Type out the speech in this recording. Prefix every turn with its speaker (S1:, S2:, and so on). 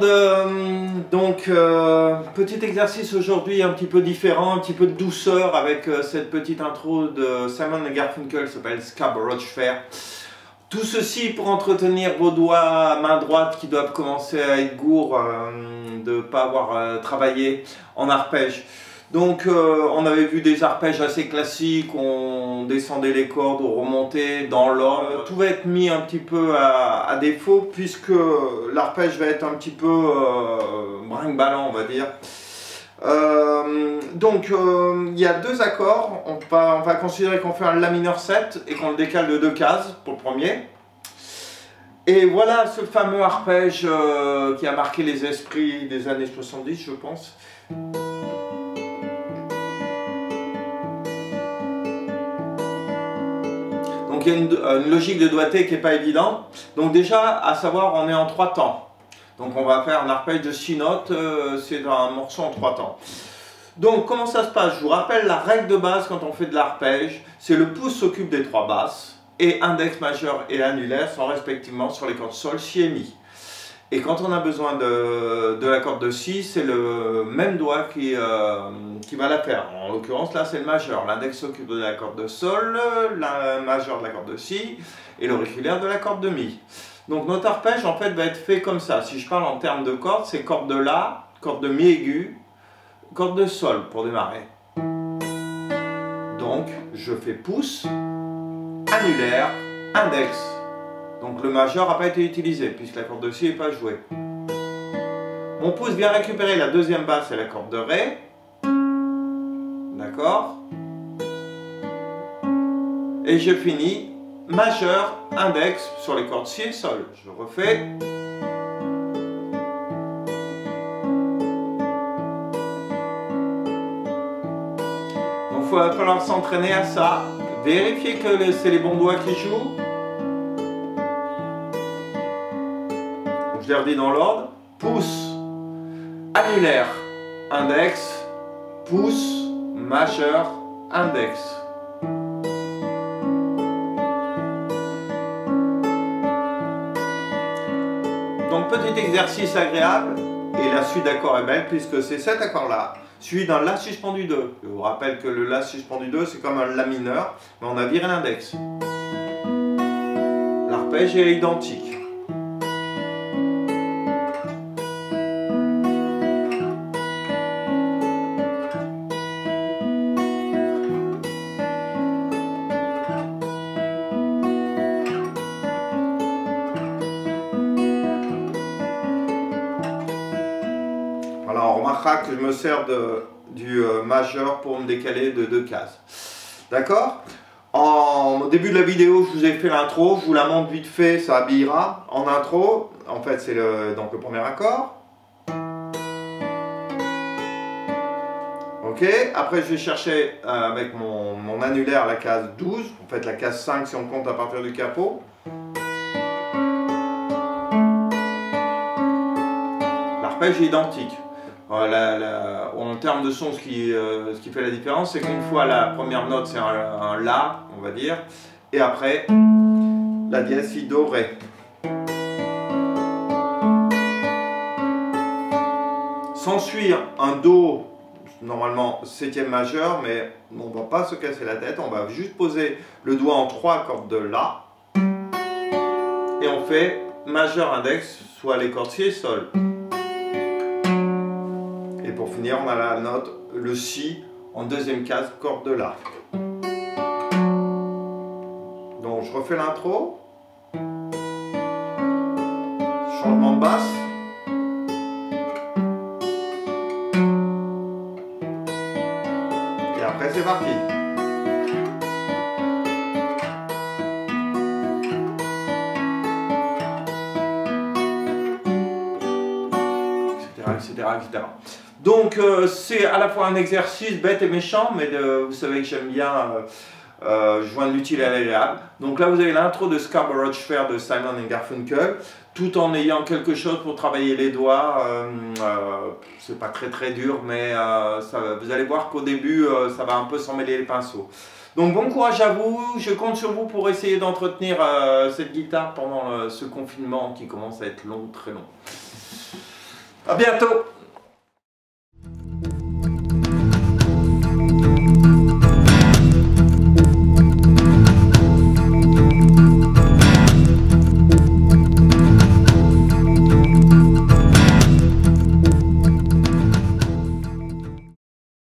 S1: monde, petit exercice aujourd'hui un petit peu différent, un petit peu de douceur avec cette petite intro de Simon & Garfunkel qui s'appelle Scarborough Fair. Tout ceci pour entretenir vos doigts, main droite qui doivent commencer à être gourds de ne pas avoir travaillé en arpège. Donc on avait vu des arpèges assez classiques, on descendait les cordes, on remontait dans l'ordre. Tout va être mis un petit peu à défaut puisque l'arpège va être un petit peu brinque-ballant, on va dire. Il y a deux accords, on va considérer qu'on fait un La mineur 7 et qu'on le décale de 2 cases pour le premier. Et voilà ce fameux arpège qui a marqué les esprits des années 70, je pense. Donc il y a une logique de doigté qui n'est pas évidente. Donc déjà, à savoir, on est en 3 temps. Donc on va faire un arpège de 6 notes, c'est un morceau en 3 temps. Donc comment ça se passe? Je vous rappelle la règle de base quand on fait de l'arpège, c'est le pouce s'occupe des 3 basses, et index majeur et annulaire sont respectivement sur les cordes sol, si et mi. Et quand on a besoin de la corde de si, c'est le même doigt qui va la faire. En l'occurrence, là, c'est le majeur. L'index s'occupe de la corde de sol, la majeure de la corde de si, et l'auriculaire de la corde de mi. Donc notre arpège, en fait, va être fait comme ça. Si je parle en termes de cordes, c'est corde de la, corde de mi aiguë, corde de sol pour démarrer. Donc, je fais pouce, annulaire, index. Donc le majeur n'a pas été utilisé puisque la corde de si n'est pas jouée. Mon pouce vient récupérer la deuxième basse et la corde de ré. D'accord. Et je finis majeur, index sur les cordes si et sol. Je refais. Donc il va falloir s'entraîner à ça. Vérifier que c'est les bons doigts qui jouent. Je les redis dans l'ordre. Pouce, annulaire, index, pouce, majeur, index. Donc petit exercice agréable et la suite d'accords est belle puisque c'est cet accord-là, suivi d'un La suspendu 2. Je vous rappelle que le La suspendu 2 c'est comme un La mineur, mais on a viré l'index. L'arpège est identique. Voilà, on remarquera que je me sers du majeur pour me décaler de 2 cases. D'accord? Au début de la vidéo, je vous ai fait l'intro, je vous la montre vite fait, ça habillera. En intro, en fait, c'est donc le premier accord. Ok, après je vais chercher avec mon annulaire la case 12, en fait la case 5 si on compte à partir du capot. L'arpège est identique. En termes de son, ce qui fait la différence, c'est qu'une fois la première note c'est un La, on va dire, et après la dièse, Si, Do, Ré. S'ensuit un Do, normalement 7e majeur, mais on ne va pas se casser la tête, on va juste poser le doigt en 3 cordes de La, et on fait majeur, index, soit les cordes Si et Sol. Et pour finir, on a la note, le Si, en deuxième case, corde de La. Donc je refais l'intro. Changement de basse. Et après c'est parti. Etc. Donc c'est à la fois un exercice bête et méchant, mais vous savez que j'aime bien joindre l'utile à l'agréable. Donc là vous avez l'intro de Scarborough Fair de Simon & Garfunkel, tout en ayant quelque chose pour travailler les doigts. C'est pas très dur, mais vous allez voir qu'au début ça va un peu s'emmêler les pinceaux. Donc bon courage à vous, je compte sur vous pour essayer d'entretenir cette guitare pendant ce confinement qui commence à être long, très long. À bientôt.